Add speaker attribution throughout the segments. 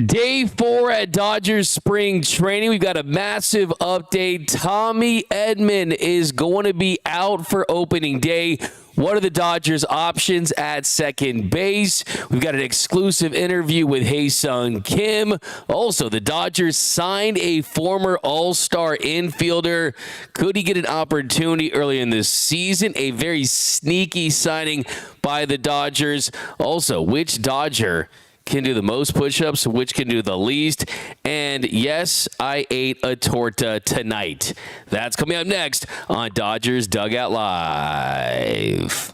Speaker 1: Day 4 at Dodgers spring training. We've got a massive update. Tommy Edman is going to be out for opening day. What are the Dodgers' options at second base? We've got an exclusive interview with Ha-Seong Kim. Also, the Dodgers signed a former All-Star infielder. Could he get an opportunity early in this season? A very sneaky signing by the Dodgers. Also, which Dodger can do the most push-ups, which can do the least? And yes, I ate a torta tonight. That's coming up next on Dodgers Dugout Live.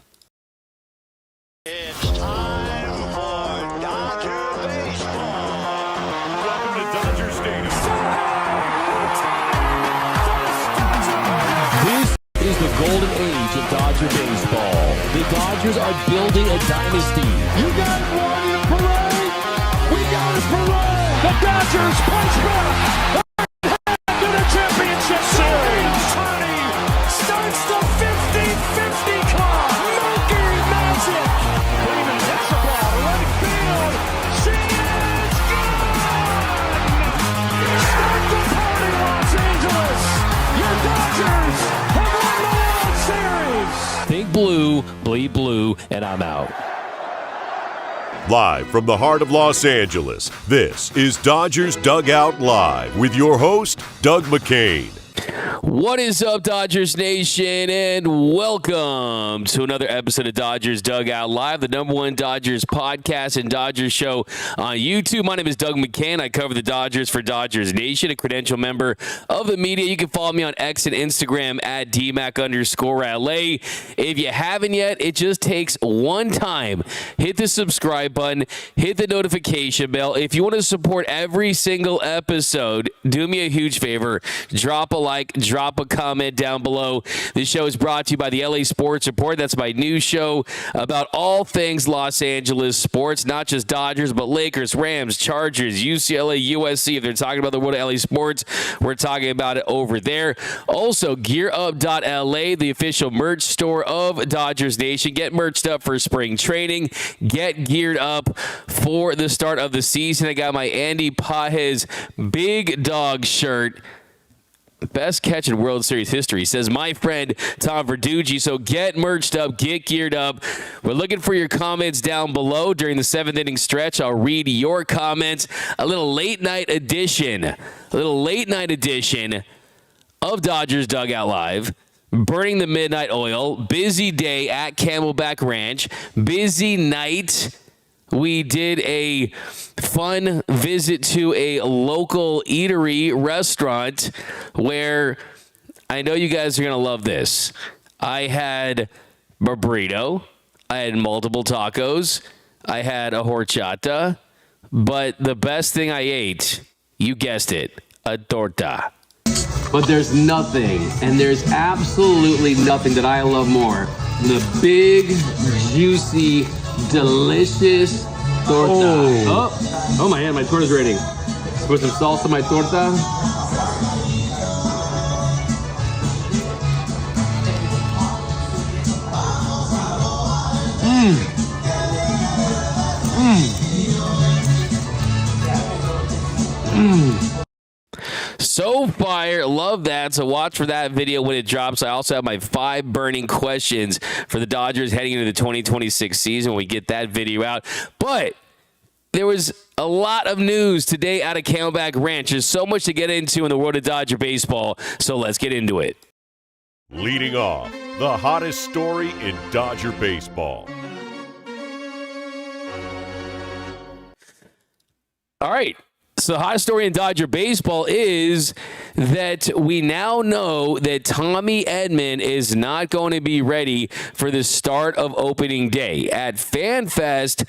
Speaker 2: It's time for Dodger baseball. Welcome to Dodger Stadium.
Speaker 3: This is the golden age of Dodger baseball. The Dodgers are building a dynasty.
Speaker 4: You got it, Warrior Parade! We got it, Parade! The Dodgers punch back! To the championship series! Ohtani starts the 50-50 clock! Monkey magic! Cleveland hits the ball to right field! She is gone! Start the party, Los Angeles! Your Dodgers have won the World Series!
Speaker 3: Think blue, bleed blue, and I'm out.
Speaker 5: Live from the heart of Los Angeles, this is Dodgers Dugout Live with your host, Doug McKain.
Speaker 1: What is up, Dodgers Nation, and welcome to another episode of Dodgers Dugout Live, the #1 Dodgers podcast and Dodgers show on YouTube. My name is Doug McKain. I cover the Dodgers for Dodgers Nation, a credential member of the media. You can follow me on X and Instagram at DMAC_LA. If you haven't yet, it just takes one time. Hit the subscribe button, hit the notification bell. If you want to support every single episode, do me a huge favor. Drop a like, drop a comment down below. This show is brought to you by the LA Sports Report. That's my new show about all things Los Angeles sports, not just Dodgers, but Lakers, Rams, Chargers, UCLA, USC. If they're talking about the world of LA sports, we're talking about it over there. Also, GearUp.LA, the official merch store of Dodgers Nation. Get merched up for spring training. Get geared up for the start of the season. I got my Andy Pajes Big Dog shirt. Best catch in World Series history, says my friend Tom Verducci. So get merched up, get geared up. We're looking for your comments down below during the 7th inning stretch. I'll read your comments. A little late night edition of Dodgers Dugout Live. Burning the midnight oil. Busy day at Camelback Ranch. Busy night. We did a fun visit to a local eatery restaurant where I know you guys are going to love this. I had a burrito. I had multiple tacos. I had a horchata. But the best thing I ate, you guessed it, a torta.
Speaker 6: But there's nothing, and there's absolutely nothing that I love more than the big, juicy, delicious torta. Oh my hand, my torta's ready. Put some salsa on my torta.
Speaker 1: So fire. Love that. So watch for that video when it drops. I also have my 5 burning questions for the Dodgers heading into the 2026 season when we get that video out. But there was a lot of news today out of Camelback Ranch. There's so much to get into in the world of Dodger baseball. So let's get into it.
Speaker 5: Leading off, the hottest story in Dodger baseball.
Speaker 1: All right. So the hot story in Dodger baseball is that we now know that Tommy Edman is not going to be ready for the start of opening day. At FanFest,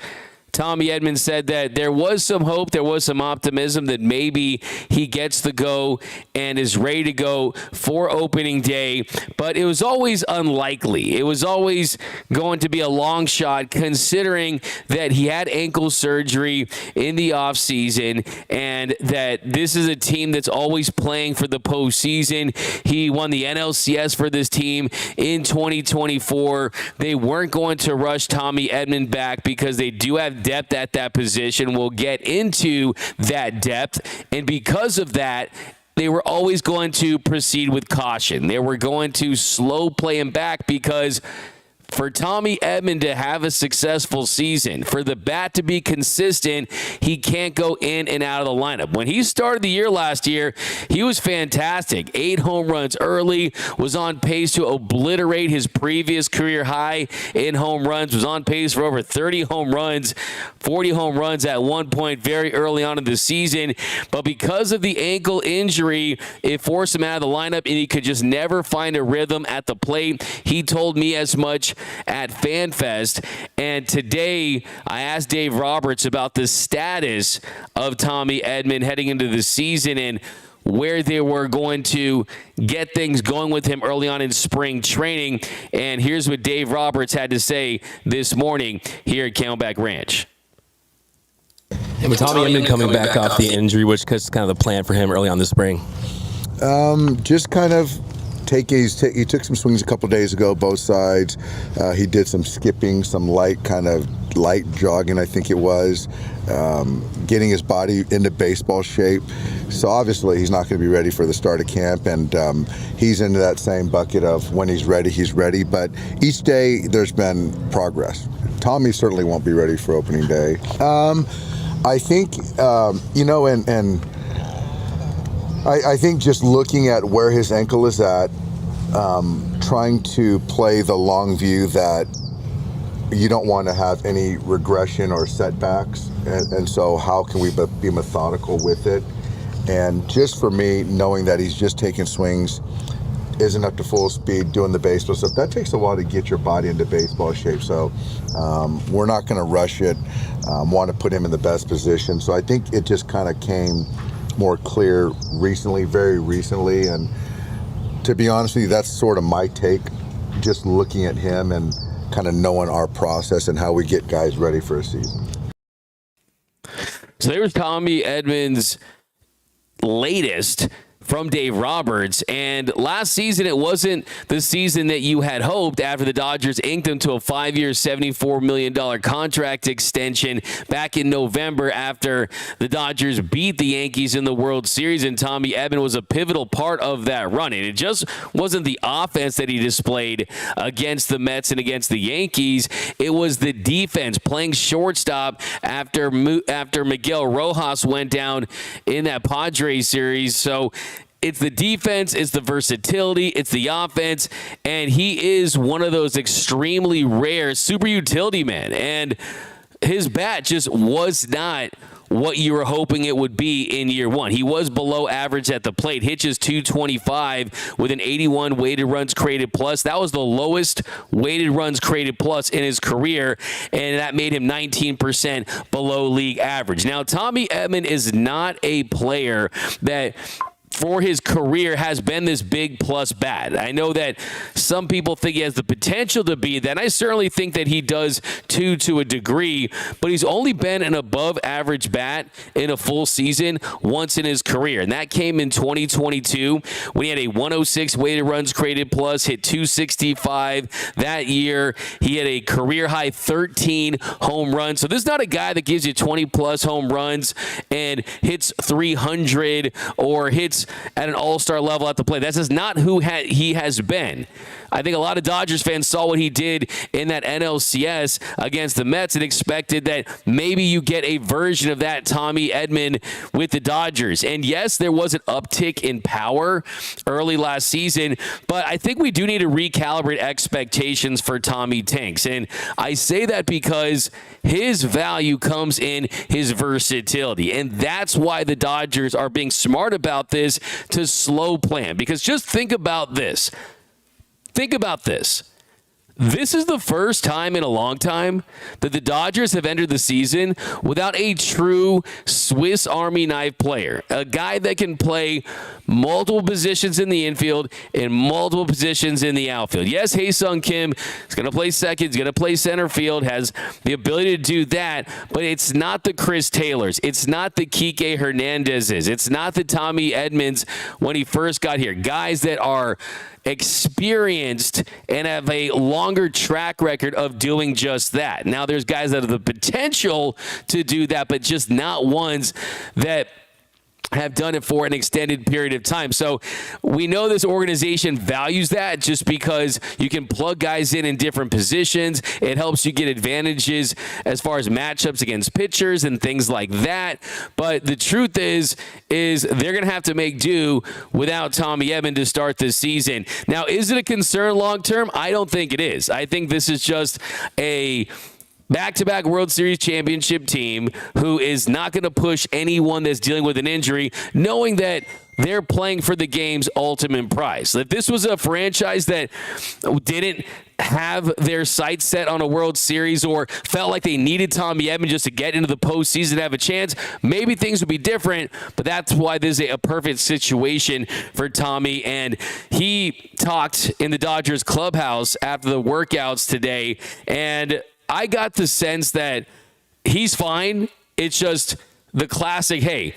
Speaker 1: Tommy Edman said that there was some hope, there was some optimism that maybe he gets the go and is ready to go for opening day, but it was always unlikely. It was always going to be a long shot considering that he had ankle surgery in the offseason and that this is a team that's always playing for the postseason. He won the NLCS for this team in 2024. They weren't going to rush Tommy Edman back because they do have depth at that position. We'll get into that depth. And because of that, they were always going to proceed with caution. They were going to slow play him back because for Tommy Edman to have a successful season, for the bat to be consistent, he can't go in and out of the lineup. When he started the year last year, he was fantastic. 8 home runs early, was on pace to obliterate his previous career high in home runs, was on pace for over 30 home runs, 40 home runs at one point very early on in the season. But because of the ankle injury, it forced him out of the lineup, and he could just never find a rhythm at the plate. He told me as much at FanFest. And today I asked Dave Roberts about the status of Tommy Edman heading into the season and where they were going to get things going with him early on in spring training. And here's what Dave Roberts had to say this morning here at Camelback Ranch.
Speaker 3: And with Tommy Edman coming back off the injury, which is kind of the plan for him early on this spring?
Speaker 7: Just kind of he took some swings a couple days ago, both sides. He did some skipping, some light jogging, I think it was, getting his body into baseball shape. So obviously he's not going to be ready for the start of camp, and he's into that same bucket of when he's ready, he's ready. But each day there's been progress. Tommy certainly won't be ready for opening day. I think, I think just looking at where his ankle is at, trying to play the long view that you don't want to have any regression or setbacks. And so how can we be methodical with it? And just for me, knowing that he's just taking swings, isn't up to full speed doing the baseball stuff, that takes a while to get your body into baseball shape. So we're not going to rush it, want to put him in the best position. So I think it just kind of came more clear recently, very recently. And to be honest with you, that's sort of my take, just looking at him and kind of knowing our process and how we get guys ready for a season.
Speaker 1: So there was Tommy Edman's latest from Dave Roberts. And last season, it wasn't the season that you had hoped after the Dodgers inked him to a 5-year, $74 million contract extension back in November after the Dodgers beat the Yankees in the World Series, and Tommy Edman was a pivotal part of that run. And it just wasn't the offense that he displayed against the Mets and against the Yankees. It was the defense playing shortstop after Miguel Rojas went down in that Padres series. So it's the defense, it's the versatility, it's the offense, and he is one of those extremely rare super utility men. And his bat just was not what you were hoping it would be in year one. He was below average at the plate. Hitches .225 with an 81 weighted runs created plus. That was the lowest weighted runs created plus in his career, and that made him 19% below league average. Now, Tommy Edman is not a player that for his career has been this big plus bat. I know that some people think he has the potential to be that. I certainly think that he does too, to a degree, but he's only been an above average bat in a full season once in his career. And that came in 2022 when he had a 106 weighted runs created plus, hit .265. That year, he had a career high 13 home runs. So this is not a guy that gives you 20 plus home runs and hits 300 or hits at an all-star level at the plate. That's just not who he has been. I think a lot of Dodgers fans saw what he did in that NLCS against the Mets and expected that maybe you get a version of that Tommy Edman with the Dodgers. And yes, there was an uptick in power early last season, but I think we do need to recalibrate expectations for Tommy Tanks. And I say that because his value comes in his versatility. And that's why the Dodgers are being smart about this to slow plan. Because just think about this. Think about this. This is the first time in a long time that the Dodgers have entered the season without a true Swiss Army knife player, a guy that can play multiple positions in the infield and multiple positions in the outfield. Yes, Ha-Seong Kim is going to play second, he's going to play center field, has the ability to do that, but it's not the Chris Taylors. It's not the Kike Hernandezes. It's not the Tommy Edmans when he first got here. Guys that are experienced and have a longer track record of doing just that. Now, there's guys that have the potential to do that, but just not ones that have done it for an extended period of time. So we know this organization values that just because you can plug guys in different positions. It helps you get advantages as far as matchups against pitchers and things like that. But the truth is they're going to have to make do without Tommy Edman to start this season. Now, is it a concern long term? I don't think it is. I think this is just a back-to-back World Series championship team who is not going to push anyone that's dealing with an injury, knowing that they're playing for the game's ultimate prize. If this was a franchise that didn't have their sights set on a World Series or felt like they needed Tommy Edman just to get into the postseason and have a chance, maybe things would be different, but that's why this is a perfect situation for Tommy. And he talked in the Dodgers clubhouse after the workouts today, and I got the sense that he's fine. It's just the classic, hey,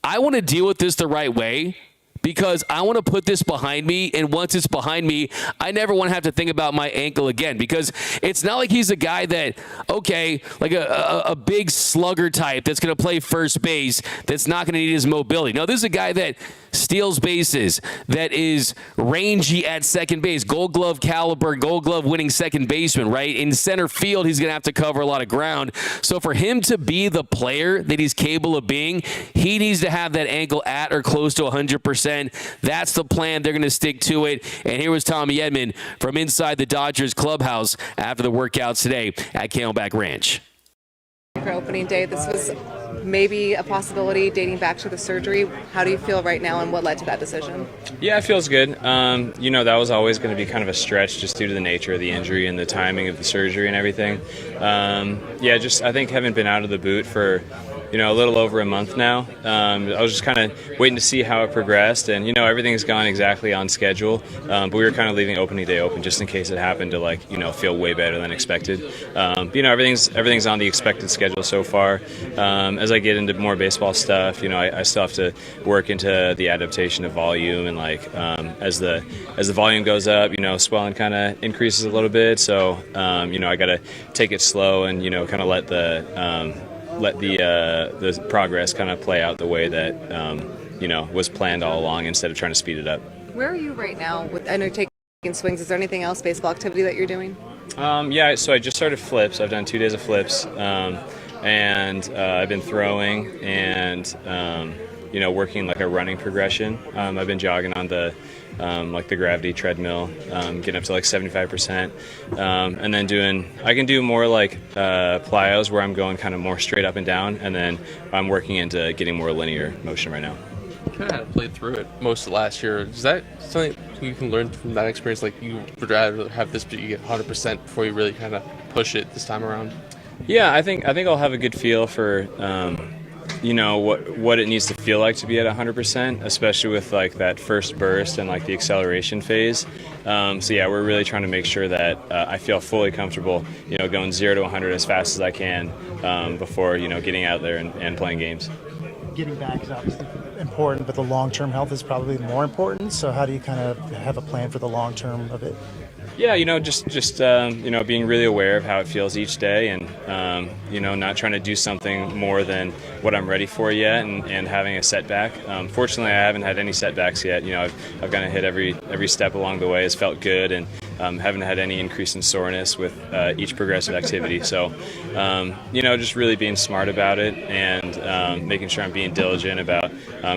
Speaker 1: I want to deal with this the right way because I want to put this behind me, and once it's behind me, I never want to have to think about my ankle again, because it's not like he's a guy that, okay, like a big slugger type that's going to play first base that's not going to need his mobility. No, this is a guy that steals bases, that is rangy at second base, Gold Glove caliber, Gold Glove winning second baseman, right? In center field, he's going to have to cover a lot of ground. So for him to be the player that he's capable of being, he needs to have that ankle at or close to 100%. That's the plan. They're going to stick to it. And here was Tommy Edman from inside the Dodgers clubhouse after the workouts today at Camelback Ranch.
Speaker 8: For opening day, this was maybe a possibility dating back to the surgery. How do you feel right now, and what led to that decision?
Speaker 9: Yeah, it feels good. That was always going to be kind of a stretch just due to the nature of the injury and the timing of the surgery and everything. I think having been out of the boot for a little over a month now. I was just kind of waiting to see how it progressed, and everything's gone exactly on schedule. But we were kind of leaving opening day open just in case it happened to feel way better than expected. Everything's on the expected schedule so far. As I get into more baseball stuff, I still have to work into the adaptation of volume, and as the volume goes up, swelling kind of increases a little bit. So I got to take it slow and kind of let the progress kind of play out the way that was planned all along instead of trying to speed it up.
Speaker 8: Where are you right now? I know you're taking swings. Is there anything else baseball activity that you're doing?
Speaker 9: So I just started flips. I've done 2 days of flips, and I've been throwing and working like a running progression. I've been jogging on the gravity treadmill, getting up to 75%, and then I can do more plyos where I'm going kind of more straight up and down, and then I'm working into getting more linear motion right now.
Speaker 10: You kind of played through it most of last year. Is that something you can learn from that experience? Like, you would rather have this, but you get 100% before you really kind of push it this time around?
Speaker 9: Yeah, I think I'll have a good feel for what it needs to feel like to be at 100%, especially with that first burst and the acceleration phase. We're really trying to make sure that I feel fully comfortable, going 0 to 100 as fast as I can before getting out there and playing games.
Speaker 11: Getting back is obviously important, but the long-term health is probably more important. So how do you kind of have a plan for the long term of it?
Speaker 9: Yeah, just being really aware of how it feels each day, and not trying to do something more than what I'm ready for yet, and having a setback. Fortunately, I haven't had any setbacks yet. I've kind of hit every step along the way. It's felt good, and haven't had any increase in soreness with each progressive activity. So, just really being smart about it, and making sure I'm being diligent about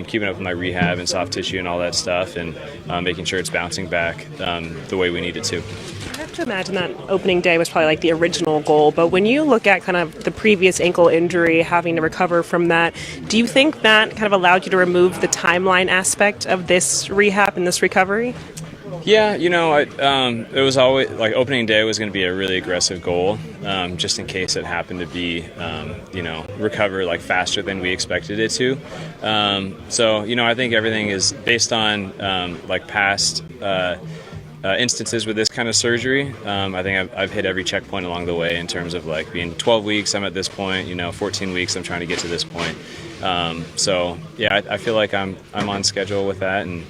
Speaker 9: keeping up with my rehab and soft tissue and all that stuff, and making sure it's bouncing back the way we need it to.
Speaker 12: I have to imagine that opening day was probably the original goal, but when you look at kind of the previous ankle injury, having to recover from that, do you think that kind of allowed you to remove the timeline aspect of this rehab and this recovery?
Speaker 9: Yeah, it was always opening day was going to be a really aggressive goal, just in case it happened to be, recover faster than we expected it to. I think everything is based on past instances with this kind of surgery. I think I've hit every checkpoint along the way in terms of being 12 weeks, I'm at this point, 14 weeks, I'm trying to get to this point. I feel like I'm on schedule with that, and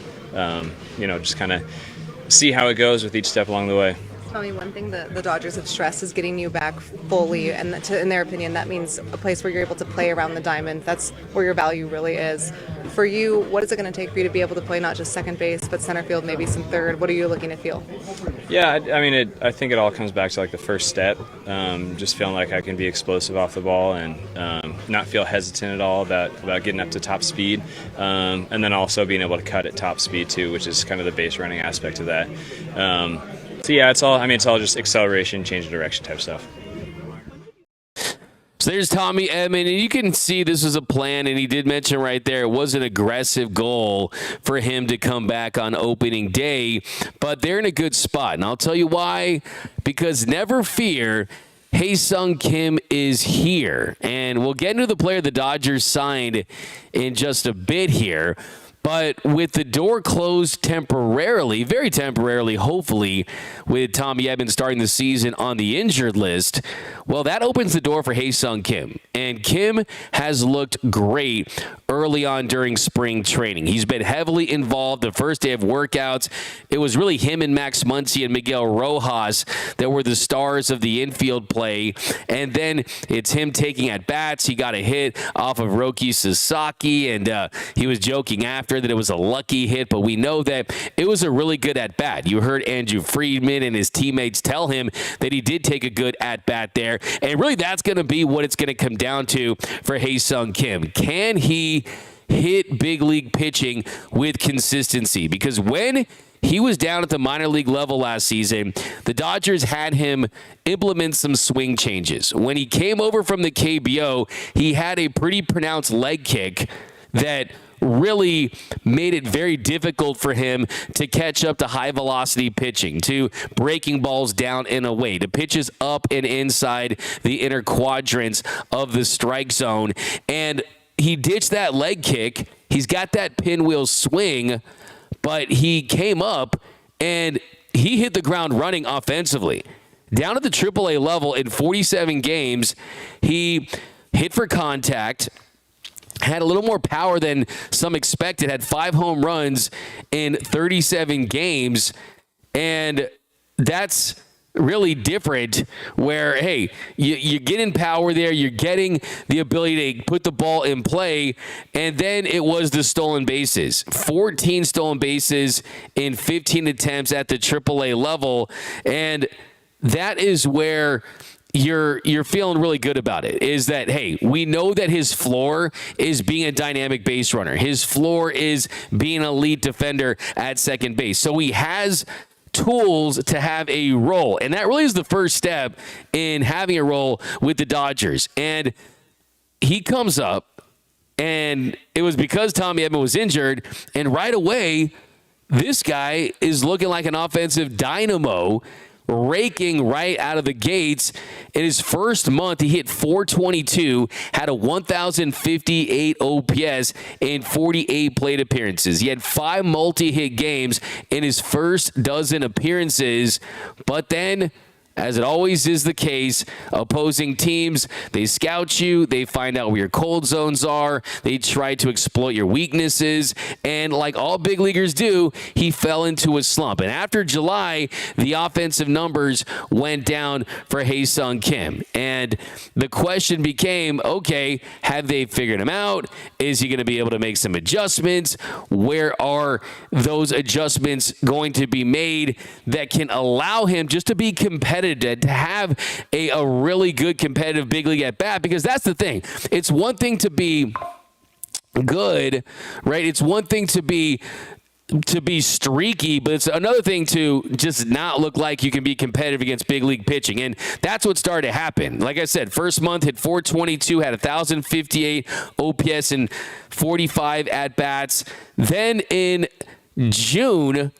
Speaker 9: just kind of see how it goes with each step along the way.
Speaker 8: Tell me one thing the Dodgers have stressed is getting you back fully, and in their opinion, that means a place where you're able to play around the diamond. That's where your value really is. For you, what is it going to take for you to be able to play not just second base, but center field, maybe some third? What are you looking to feel?
Speaker 9: Yeah, I mean, I think it all comes back to like the first step, just feeling like I can be explosive off the ball and not feel hesitant at all about getting up to top speed, and then also being able to cut at top speed too, which is kind of the base running aspect of that. So yeah, it's all just acceleration, change of direction type stuff.
Speaker 1: So there's Tommy Edman, and you can see this was a plan, and he did mention right there it was an aggressive goal for him to come back on opening day, but they're in a good spot, and I'll tell you why, because never fear, Ha-Seong Kim is here, and we'll get into the player the Dodgers signed in just a bit here. But with the door closed temporarily, very temporarily, hopefully, with Tommy Edman starting the season on the injured list, well, that opens the door for Ha-Seong Kim. And Kim has looked great early on during spring training. He's been heavily involved the first day of workouts. It was really him and Max Muncy and Miguel Rojas that were the stars of the infield play. And then it's him taking at bats. He got a hit off of Roki Sasaki, and he was joking after that it was a lucky hit, but we know that it was a really good at-bat. You heard Andrew Friedman and his teammates tell him that he did take a good at-bat there, and really that's going to be what it's going to come down to for Ha-Seong Kim. Can he hit big league pitching with consistency? Because when he was down at the minor league level last season, the Dodgers had him implement some swing changes. When he came over from the KBO, he had a pretty pronounced leg kick that really made it very difficult for him to catch up to high velocity pitching, to breaking balls down and away, to pitches up and inside the inner quadrants of the strike zone. And he ditched that leg kick. He's got that pinwheel swing, but he came up and he hit the ground running offensively. Down at the AAA level in 47 games, he hit for contact, had a little more power than some expected, had 5 home runs in 37 games, and that's really different where, hey, you're getting power there, you're getting the ability to put the ball in play, and then it was the stolen bases. 14 stolen bases in 15 attempts at the AAA level, and that is where you're feeling really good about it, is that, hey, we know that his floor is being a dynamic base runner. His floor is being an elite defender at second base. So he has tools to have a role, and that really is the first step in having a role with the Dodgers. And he comes up, and it was because Tommy Edman was injured, and right away, this guy is looking like an offensive dynamo, raking right out of the gates. In his first month, he hit .422, had a 1,058 OPS in 48 plate appearances. He had 5 multi-hit games in his first dozen appearances, but then, as it always is the case, opposing teams, they scout you, they find out where your cold zones are, they try to exploit your weaknesses, and like all big leaguers do, he fell into a slump. And after July, the offensive numbers went down for Ha-Seong Kim. And the question became, okay, have they figured him out? Is he going to be able to make some adjustments? Where are those adjustments going to be made that can allow him just to be competitive, to have a really good competitive big league at bat? Because that's the thing. It's one thing to be good, right? It's one thing to be streaky, but it's another thing to just not look like you can be competitive against big league pitching. And that's what started to happen. Like I said, first month hit .422, had 1,058 OPS and 45 at-bats. Then in June,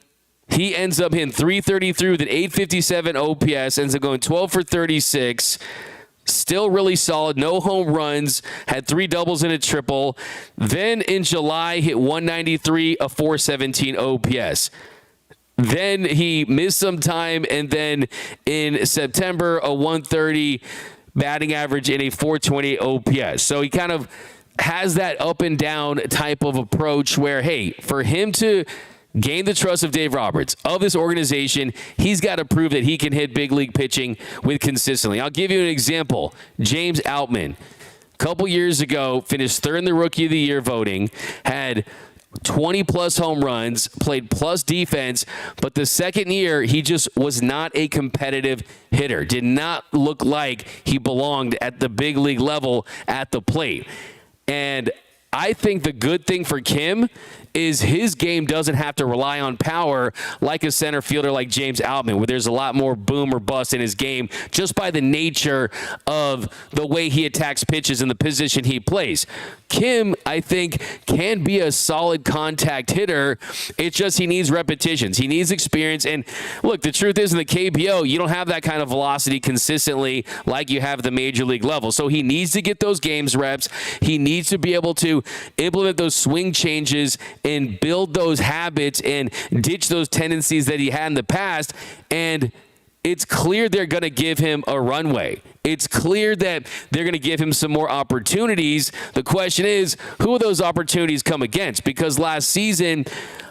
Speaker 1: he ends up hitting .333 with an .857 OPS, ends up going 12 for 36. Still really solid, no home runs, had 3 doubles and a triple. Then in July, hit .193, a .417 OPS. Then he missed some time, and then in September, a .130 batting average and a .420 OPS. So he kind of has that up and down type of approach where, hey, for him to gain the trust of Dave Roberts, of this organization. He's got to prove that he can hit big league pitching with consistently. I'll give you an example. James Outman, a couple years ago, finished third in the Rookie of the Year voting, had 20-plus home runs, played plus defense, but the second year, he just was not a competitive hitter. Did not look like he belonged at the big league level at the plate. And I think the good thing for Kim is his game doesn't have to rely on power like a center fielder like James Outman, where there's a lot more boom or bust in his game just by the nature of the way he attacks pitches and the position he plays. Kim, I think, can be a solid contact hitter. It's just he needs repetitions. He needs experience. And look, the truth is in the KBO, you don't have that kind of velocity consistently like you have at the major league level. So he needs to get those games reps. He needs to be able to implement those swing changes and build those habits and ditch those tendencies that he had in the past. And it's clear they're going to give him a runway. It's clear that they're going to give him some more opportunities. The question is, who will those opportunities come against? Because last season,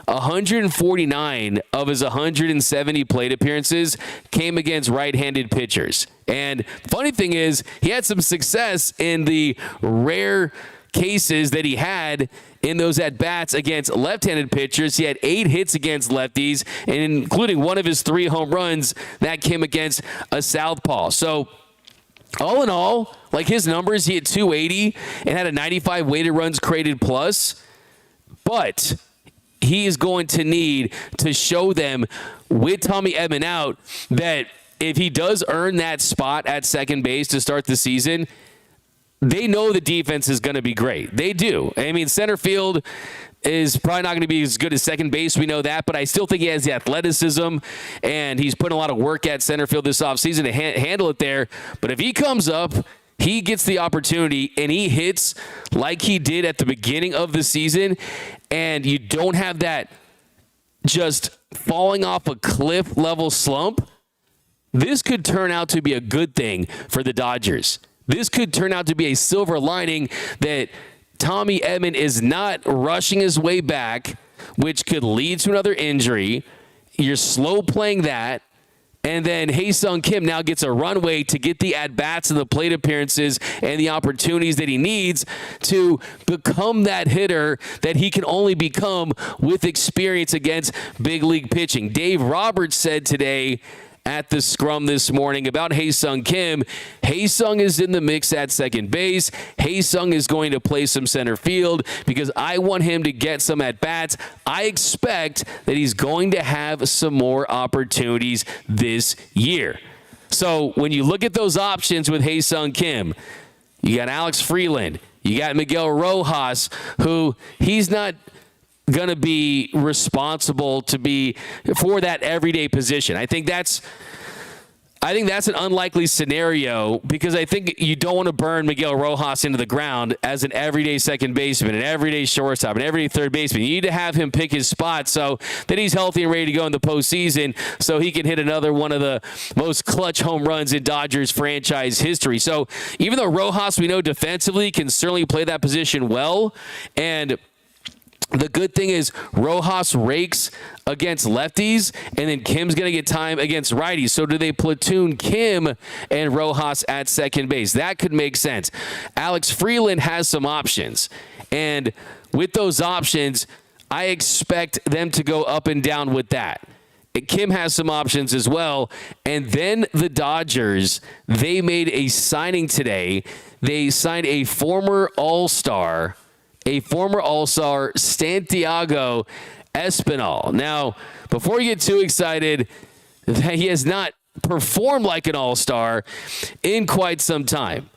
Speaker 1: 149 of his 170 plate appearances came against right-handed pitchers. And funny thing is, he had some success in the rare cases that he had in those at-bats against left-handed pitchers. He had 8 hits against lefties, and including one of his 3 home runs that came against a southpaw. So all in all, like his numbers, he had 280 and had a 95 weighted runs created plus, but he is going to need to show them with Tommy Edman out that if he does earn that spot at second base to start the season, they know the defense is going to be great. They do. I mean, center field is probably not going to be as good as second base. We know that, but I still think he has the athleticism, and he's putting a lot of work at center field this offseason to handle it there. But if he comes up, he gets the opportunity, and he hits like he did at the beginning of the season, and you don't have that just falling off a cliff level slump, this could turn out to be a good thing for the Dodgers. This could turn out to be a silver lining that Tommy Edman is not rushing his way back, which could lead to another injury. You're slow playing that. And then Ha-Seong Kim now gets a runway to get the at-bats and the plate appearances and the opportunities that he needs to become that hitter that he can only become with experience against big league pitching. Dave Roberts said today at the scrum this morning about Ha-Seong Kim. Ha-Seong is in the mix at second base. Ha-Seong is going to play some center field because I want him to get some at-bats. I expect that he's going to have some more opportunities this year. So when you look at those options with Ha-Seong Kim, you got Alex Freeland, you got Miguel Rojas, who he's not going to be responsible to be for that everyday position. I think that's an unlikely scenario because I think you don't want to burn Miguel Rojas into the ground as an everyday second baseman, an everyday shortstop, an everyday third baseman. You need to have him pick his spot so that he's healthy and ready to go in the postseason so he can hit another one of the most clutch home runs in Dodgers franchise history. So even though Rojas, we know defensively, can certainly play that position well, and the good thing is Rojas rakes against lefties, and then Kim's going to get time against righties. So do they platoon Kim and Rojas at second base? That could make sense. Alex Freeland has some options, and with those options, I expect them to go up and down with that. Kim has some options as well. And then the Dodgers, they made a signing today. They signed a former All-Star, Santiago Espinal. Now, before you get too excited, he has not performed like an all-star in quite some time.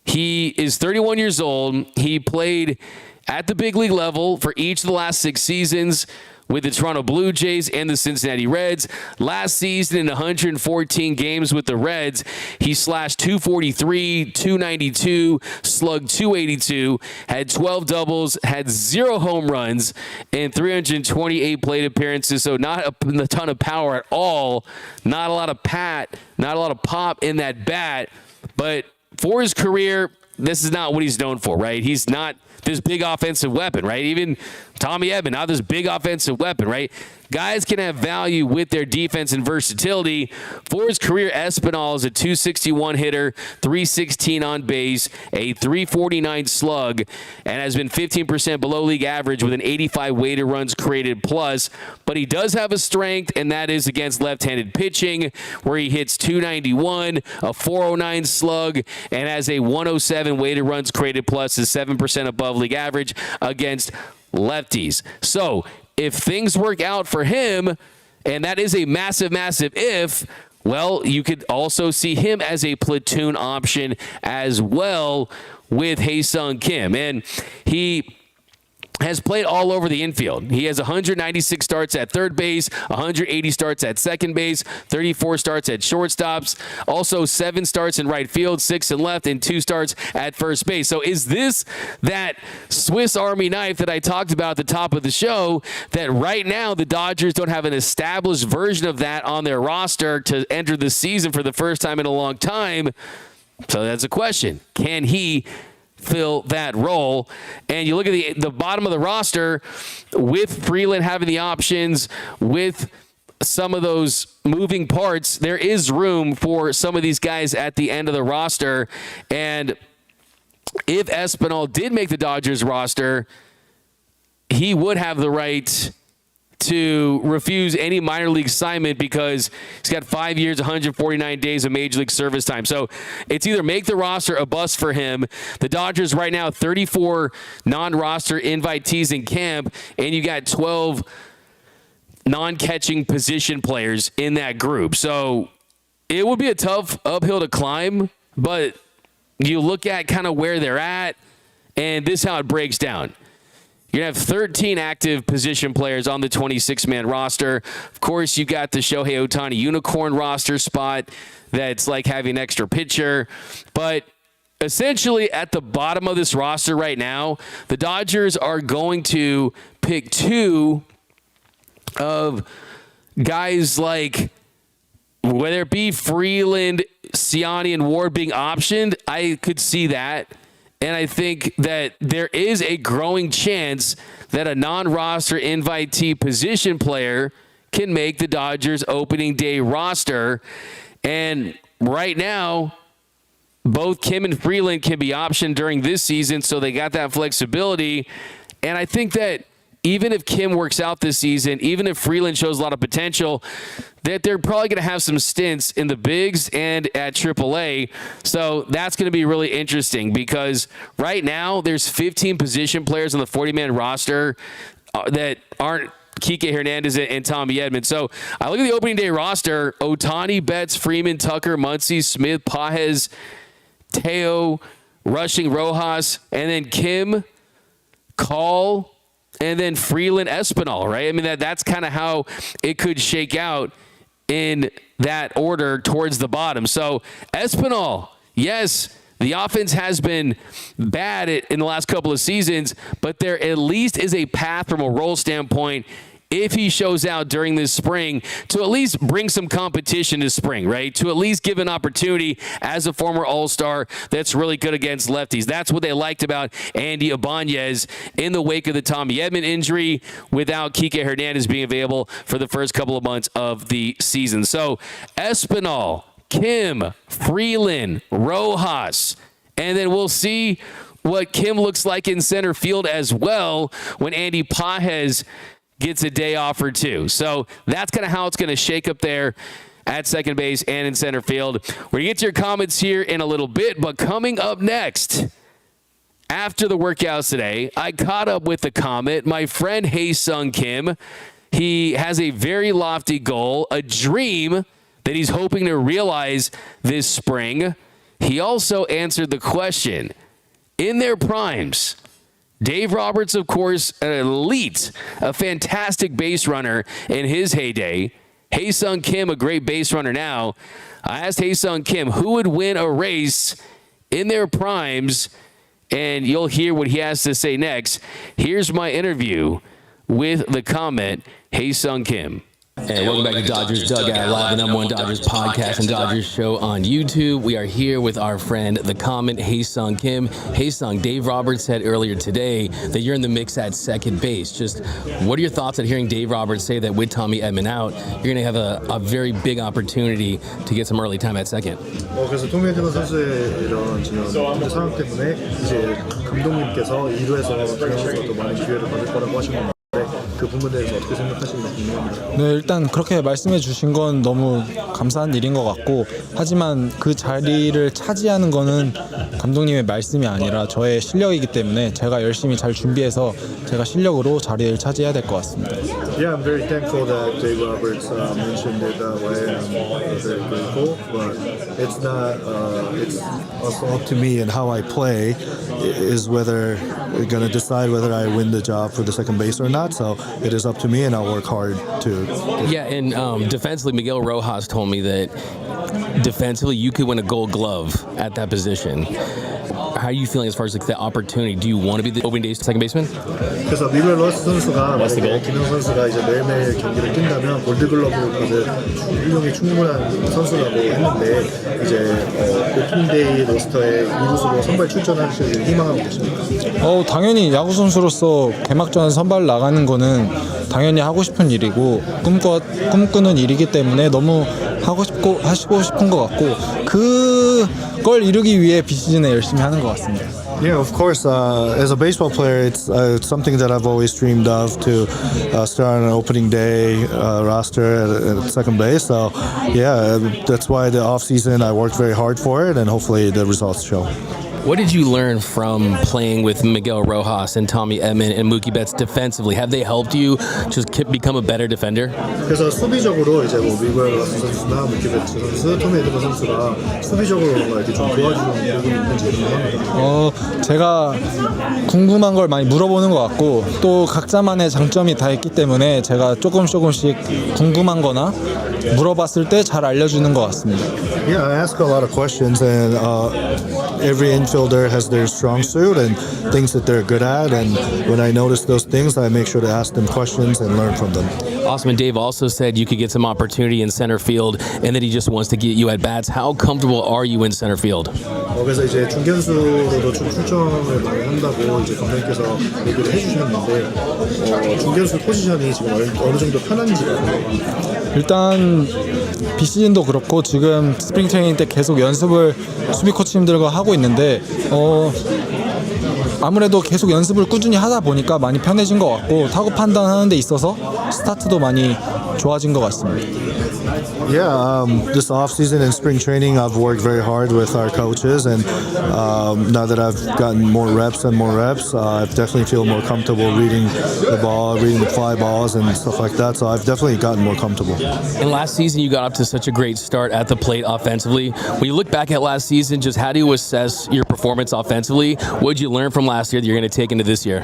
Speaker 1: He is 31 years old. He played at the big league level for each of the last 6 seasons with the Toronto Blue Jays and the Cincinnati Reds. Last season, in 114 games with the Reds, he slashed .243, .292, slugged .282, had 12 doubles, had 0 home runs, and 328 plate appearances. So not a ton of power at all. Not a lot of pop in that bat. But for his career, this is not what he's known for, right? He's not this big offensive weapon, right? Even Tommy Edman, not this big offensive weapon, right? Guys can have value with their defense and versatility. For his career, Espinal is a 261 hitter, 316 on base, a 349 slug, and has been 15% below league average with an 85 weighted runs created plus. But he does have a strength, and that is against left-handed pitching, where he hits 291, a 409 slug, and has a 107 weighted runs created plus, is 7% above league average against lefties. So if things work out for him, and that is a massive, massive if, well, you could also see him as a platoon option as well with Ha-Seong Kim. And he has played all over the infield. He has 196 starts at third base, 180 starts at second base, 34 starts at shortstops, also 7 starts in right field, 6 in left, and 2 starts at first base. So is this that Swiss Army knife that I talked about at the top of the show, that right now the Dodgers don't have an established version of that on their roster to enter the season for the first time in a long time? So that's a question. Can he fill that role? And you look at the bottom of the roster with Freeland having the options, with some of those moving parts, there is room for some of these guys at the end of the roster. And if Espinal did make the Dodgers roster, he would have the right to refuse any minor league assignment because he's got 5 years, 149 days of major league service time. So it's either make the roster or bust for him. The Dodgers right now, 34 non-roster invitees in camp, and you got 12 non-catching position players in that group. So it would be a tough uphill to climb, but you look at kind of where they're at, and this is how it breaks down. You're going to have 13 active position players on the 26-man roster. Of course, you got the Shohei Ohtani unicorn roster spot that's like having an extra pitcher. But essentially, at the bottom of this roster right now, the Dodgers are going to pick 2 of guys like, whether it be Freeland, Siani, and Ward being optioned, I could see that. And I think that there is a growing chance that a non-roster invitee position player can make the Dodgers opening day roster. And right now, both Kim and Freeland can be optioned during this season, so they got that flexibility. And I think that even if Kim works out this season, even if Freeland shows a lot of potential, that they're probably going to have some stints in the bigs and at AAA. So that's going to be really interesting because right now there's 15 position players on the 40-man roster that aren't Kike Hernandez and Tommy Edman. So I look at the opening day roster: Ohtani, Betts, Freeman, Tucker, Muncy, Smith, Pages, Teo, Rushing, Rojas, and then Kim, Call, and then Freeland, Espinal, right? I mean, that's kind of how it could shake out in that order towards the bottom. So Espinal, yes, the offense has been bad in the last couple of seasons, but there at least is a path from a role standpoint if he shows out during this spring to at least bring some competition to spring, right? To at least give an opportunity as a former All-Star that's really good against lefties. That's what they liked about Andy Ibanez in the wake of the Tommy Edman injury without Kike Hernandez being available for the first couple of months of the season. So Espinal, Kim, Freeland, Rojas, and then we'll see what Kim looks like in center field as well when Andy Pages gets a day off or two. So that's kind of how it's going to shake up there at second base and in center field. We're going to get to your comments here in a little bit, but coming up next, after the workouts today, I caught up with the Comet, my friend Ha-Seong Kim. He has a very lofty goal, a dream that he's hoping to realize this spring. He also answered the question, in their primes, Dave Roberts, of course, an elite, a fantastic base runner in his heyday. Ha-Seong Kim, a great base runner now. I asked Ha-Seong Kim who would win a race in their primes, and you'll hear what he has to say next. Here's my interview with the Comet, Ha-Seong Kim. And welcome back to Dodgers Dugout Live, the #1 Dodgers podcast and Dodgers show on YouTube. We are here with our friend, the comment, Ha-Seong Kim. Ha-Seong, Dave Roberts said earlier today that you're in the mix at second base. Just what are your thoughts on hearing Dave Roberts say that with Tommy Edman out, you're going to have a very big opportunity to get some early time at second?
Speaker 13: 그래서 토미 에드먼 선수의 이런 지금 상황 때문에 이제 감독님께서 2루에서 중앙에서도 많은 기회를 받을 거라고 하신 건데 그 부분에 대해서 어떻게 생각하시는지 궁금합니다.
Speaker 14: 네, 일단 그렇게 말씀해 주신 건 너무 감사한 일인 것 같고, 하지만 그 자리를 차지하는 거는 감독님의 말씀이 아니라 저의 실력이기 때문에 제가 열심히 잘 준비해서 제가 실력으로 자리를 차지해야 될 것 같습니다.
Speaker 13: Yeah, I'm very thankful that Dave Roberts mentioned it that way. I'm very grateful, but it's not. It's also up to me and how I play is whether we're going to decide whether I win the job for the second base or not. So it is up to me, and I'll work hard to.
Speaker 1: Yeah, and defensively, Miguel Rojas told me that defensively you could win a Gold Glove at that position. How are you feeling as far as like the opportunity? Do you want to be the opening day second baseman?
Speaker 13: 그래서 미구엘 로하스 선수가 만약에 김영 선수가 이제 매일매일 경기를 뛴다면 골드글러브까지 훌륭히 충분한 선수라고 했는데 이제 오픈데이 로스터에 이루수로 선발 출전하실 희망하고 계십니까?
Speaker 14: 당연히 야구 선수로서 개막전 선발 나가는 거는 당연히 하고 싶은 일이고 꿈꾸는 일이기 때문에 너무 하시고 싶은 것 같고 그걸 이루기 위해 비시즌에 열심히 하는 것 같습니다.
Speaker 13: Yeah, of course. As a baseball player, it's something that I've always dreamed of to start on an opening day roster at second base. So, yeah, that's why the off season I worked very hard for it, and hopefully the results show.
Speaker 1: What did you learn from playing with Miguel Rojas and Tommy Edman and Mookie Betts defensively? Have they helped you just become a better defender?
Speaker 13: 그래서 수비적으로 이제 뭐 미구엘 로하스 선수나 무키 베츠 선수, 토미 에드먼 선수가 수비적으로 뭔가 이렇게 좀 도와주는 부분이 있는지 궁금합니다.
Speaker 14: 제가 궁금한 걸 많이 물어보는 것 같고 또 각자만의 장점이 다 있기 때문에 제가 조금씩 궁금한 거나 물어봤을 때 잘 알려주는 것 같습니다.
Speaker 13: Yeah, I ask a lot of questions, and every infielder has their strong suit and things that they're good at. And when I notice those things, I make sure to ask them questions and learn from them.
Speaker 1: Awesome. And Dave also said you could get some opportunity in center field, and that he just wants to get you at bats. How comfortable are you in center field?
Speaker 13: 그래서 이제 중견수로도 좀 출전을 많이 한다고 이제 감독님께서 얘기를 해주셨는데 중견수 포지션이 지금 어느 정도 편한지가
Speaker 14: 일단 비시즌도 그렇고 지금 스프링 트레이닝 때 계속 연습을 수비 코치님들과 하고 있는데 아무래도 계속 연습을 꾸준히 하다 보니까 많이 편해진 것 같고 타구 판단하는 데 있어서 스타트도 많이 좋아진 것 같습니다.
Speaker 13: Yeah, this off-season and spring training, I've worked very hard with our coaches, and now that I've gotten more reps, I definitely feel more comfortable reading the ball, reading the fly balls and stuff like that, so I've definitely gotten more comfortable.
Speaker 1: And last season, you got up to such a great start at the plate offensively. When you look back at last season, just how do you assess your performance offensively? What did you learn from last year that you're going to take into this year?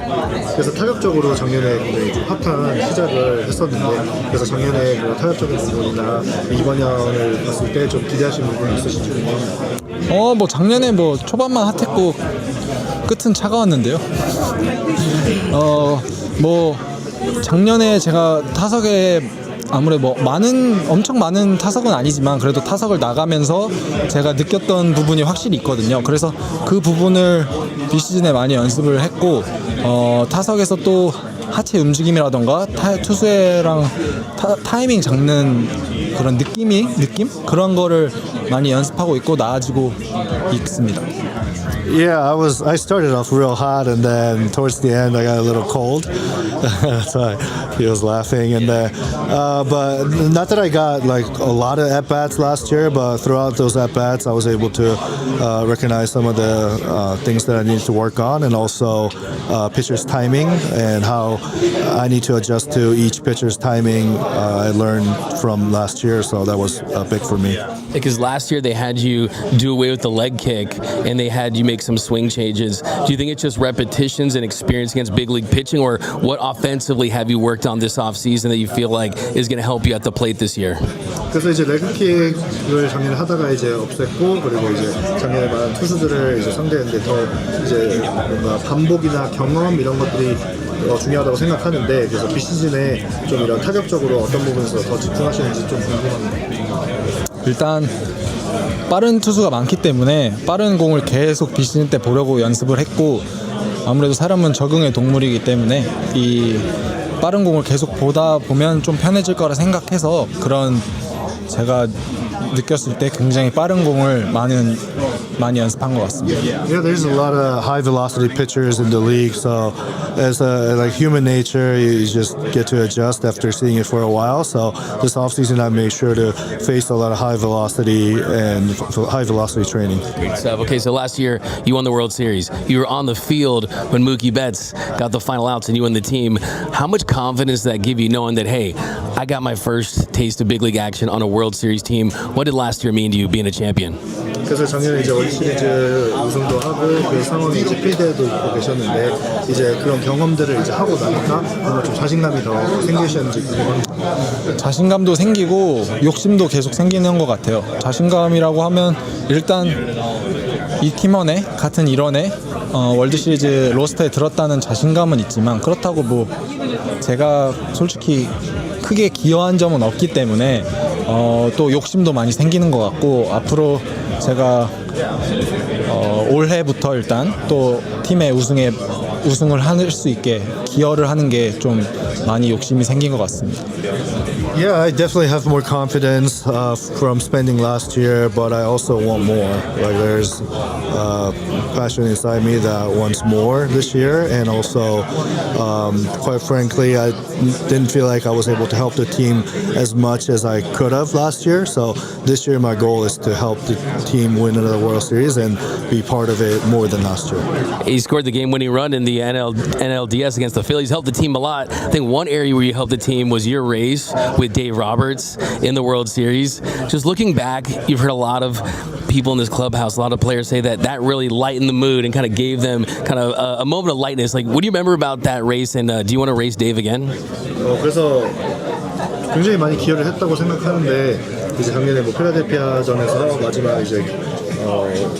Speaker 13: 그래서 타격적으로 작년에 굉장히 좀 핫한 시작을 했었는데 그래서 작년에 뭐 타격적인 부분이나 이번 년을 봤을 때 좀 기대하시는 부분이 있으신지 궁금합니다.
Speaker 14: 뭐 작년에 뭐 초반만 핫했고 끝은 차가웠는데요. 뭐 작년에 제가 타석에 아무래도 뭐 엄청 많은 타석은 아니지만 그래도 타석을 나가면서 제가 느꼈던 부분이 확실히 있거든요. 그래서 그 부분을 비시즌에 많이 연습을 했고 타석에서 또 하체 움직임이라던가 투수랑 타이밍 잡는 그런 느낌? 그런 거를 많이 연습하고 있고 나아지고 있습니다.
Speaker 13: Yeah, I started off real hot, and then towards the end I got a little cold. So he was laughing, and but not that I got like a lot of at bats last year, but throughout those at bats I was able to recognize some of the things that I needed to work on, and also pitcher's timing and how I need to adjust to each pitcher's timing. I learned from last year, so that was big for me.
Speaker 1: Because last year they had you do away with the leg kick, and they had you make some swing changes. Do you think it's just repetitions and experience against big league pitching, or what offensively have you worked on this offseason that you feel like is going to help you at the plate this year?
Speaker 13: 그래서 이제 레그킥을 작년에 하다가 이제 없앴고 그리고 이제 작년에 많은 투수들을 이제 상대했는데 더 이제 뭔가 반복이나 경험 이런 것들이 중요하다고 생각하는데 그래서 비시즌에 좀 이런 타격적으로 어떤 부분에서 더 집중하시는지 좀 궁금합니다.
Speaker 14: 일단 빠른 투수가 많기 때문에 빠른 공을 계속 비시즌 때 보려고 연습을 했고 아무래도 사람은 적응의 동물이기 때문에 이 빠른 공을 계속 보다 보면 좀 편해질 거라 생각해서 그런 제가 느꼈을 때 굉장히 빠른 공을 많이 연습한 것 같습니다.
Speaker 13: Yeah, there's a lot of high velocity pitchers in the league, so as like human nature, you just get to adjust after seeing it for a while. So this offseason, I made sure to face a lot of high velocity training.
Speaker 1: Great stuff. Okay, so last year you won the World Series. You were on the field when Mookie Betts got the final outs and you won the team. How much confidence does that give you knowing that, hey, I got my first taste of big league action on a World Series team? What did last year mean to you being a champion?
Speaker 13: 그래서 작년에 이제 월드시리즈 우승도 하고 그 상황이 이제 필드에도 있고 계셨는데 이제 그런 경험들을 이제 하고 나니까 뭔가 좀 자신감이 더 생기셨는지 궁금합니다.
Speaker 14: 자신감도 생기고 욕심도 계속 생기는 것 같아요. 자신감이라고 하면 일단 이 팀원에 같은 일원에 월드시리즈 로스터에 들었다는 자신감은 있지만 그렇다고 뭐 제가 솔직히 크게 기여한 점은 없기 때문에 또 욕심도 많이 생기는 것 같고 앞으로 제가 올해부터 일단 또 팀의 우승을 할 수 있게 기여를 하는 게 좀 많이 욕심이 생긴 것 같습니다.
Speaker 13: Yeah, I definitely have more confidence from spending last year, but I also want more. Like there's passion inside me that wants more this year, and also, quite frankly, I didn't feel like I was able to help the team as much as I could have last year. So this year, my goal is to help the team win another World Series and be part of it more than last year.
Speaker 1: He scored the game-winning run in the NLDS against the Phillies. Helped the team a lot. I think one area where you helped the team was your race with Dave Roberts in the World Series. Just looking back, you've heard a lot of people in this clubhouse, a lot of players say that really lightened the mood and kind of gave them kind of a moment of lightness. Like, what do you remember about that race, and do you want to race Dave again?
Speaker 13: 그래서 굉장히 많이 기여를 했다고 생각하는데 이제 작년에 뭐 필라델피아전에서 마지막 이제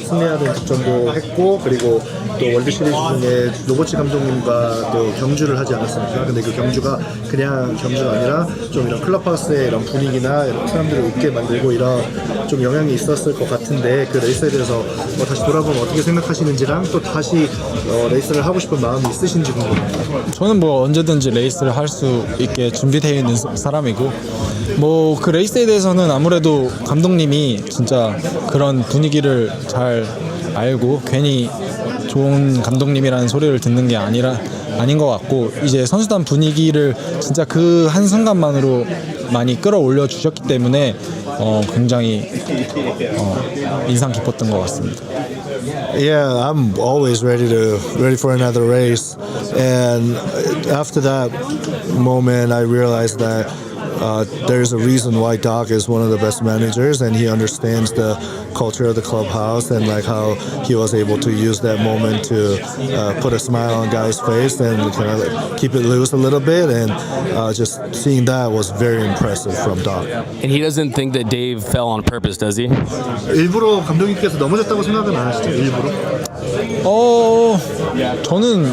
Speaker 13: 승리하는 득점도 했고 그리고 또 월드시리즈 중에 로버츠 감독님과 또 경주를 하지 않았습니까? 근데 그 경주가 그냥 경주가 아니라 좀 이런 클럽하우스의 이런 분위기나 이런 사람들을 웃게 만들고 이런 좀 영향이 있었을 것 같은데 그 레이스에 대해서 다시 돌아보면 어떻게 생각하시는지랑 또 다시 레이스를 하고 싶은 마음이 있으신지 궁금합니다.
Speaker 14: 저는 뭐 언제든지 레이스를 할 수 있게 준비되어 있는 사람이고 뭐 그 레이스에 대해서는 아무래도 감독님이 진짜 그런 분위기를 잘 알고 괜히 좋은 감독님이라는 소리를 듣는 게 아닌 것 같고 이제 선수단 분위기를 진짜 그 한순간만으로 많이 끌어올려 주셨기 때문에 굉장히 인상 깊었던 것 같습니다.
Speaker 13: Yeah, I'm always ready for another race, and after that moment, I realized that there's a reason why Doc is one of the best managers, and he understands the culture of the clubhouse and like how he was able to use that moment to put a smile on guys' face and kind of keep it loose a little bit, and just seeing that was very impressive from Doc.
Speaker 1: And he doesn't think that Dave fell on purpose, does he?
Speaker 13: 일부러 감독님께서 넘어졌다고 생각은 안 하시죠? 일부러?
Speaker 14: 저는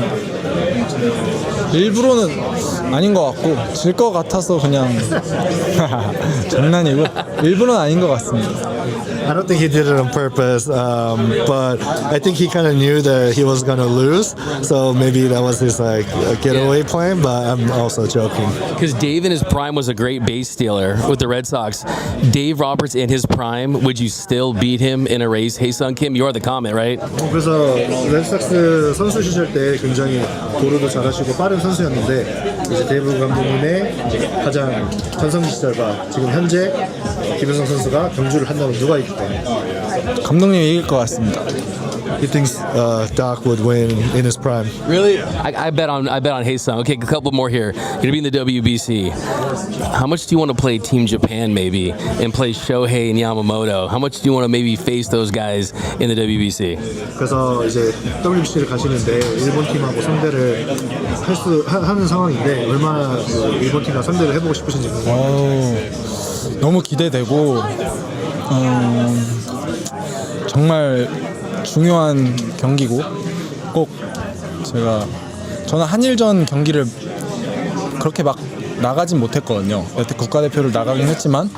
Speaker 14: 일부러는 아닌 것 같고 질 것 같아서 그냥 장난이고 일부러는 아닌 것 같습니다.
Speaker 13: I don't think he did it on purpose, but I think he kind of knew that he was going to lose, so maybe that was his like getaway plan, but I'm also joking.
Speaker 1: Because Dave in his prime was a great base stealer with the Red Sox. Dave Roberts in his prime, would you still beat him in a race? Ha-Seong Kim, you are the comment, right?
Speaker 13: 그래서 레드삭스 선수 시절 때 굉장히 도루도 잘하시고 빠른 선수였는데 이제 데이브 감독님의 가장 전성기 시절과 지금 현재 김현성 선수가 경주를 한다면 누가 이길까요?
Speaker 14: 감독님이 이길 것 같습니다.
Speaker 13: He thinks Doc would win in his prime.
Speaker 1: Really? I bet on Ha-Seong. Okay, a couple more here. You're gonna be in the WBC. How much do you want to play Team Japan maybe and play Shohei and Yamamoto? How much do you want to maybe face those guys in the WBC?
Speaker 13: 그래서 이제 WBC를 가시는데 일본 팀하고 상대를 하는 상황인데 얼마나 일본 팀과 상대를 해보고 싶으신지 궁금해요.
Speaker 14: 너무 기대되고 정말 중요한 경기고 꼭 제가 저는 한일전 경기를 그렇게 막 나가진 못했거든요. 여태 국가대표를 나가긴 했지만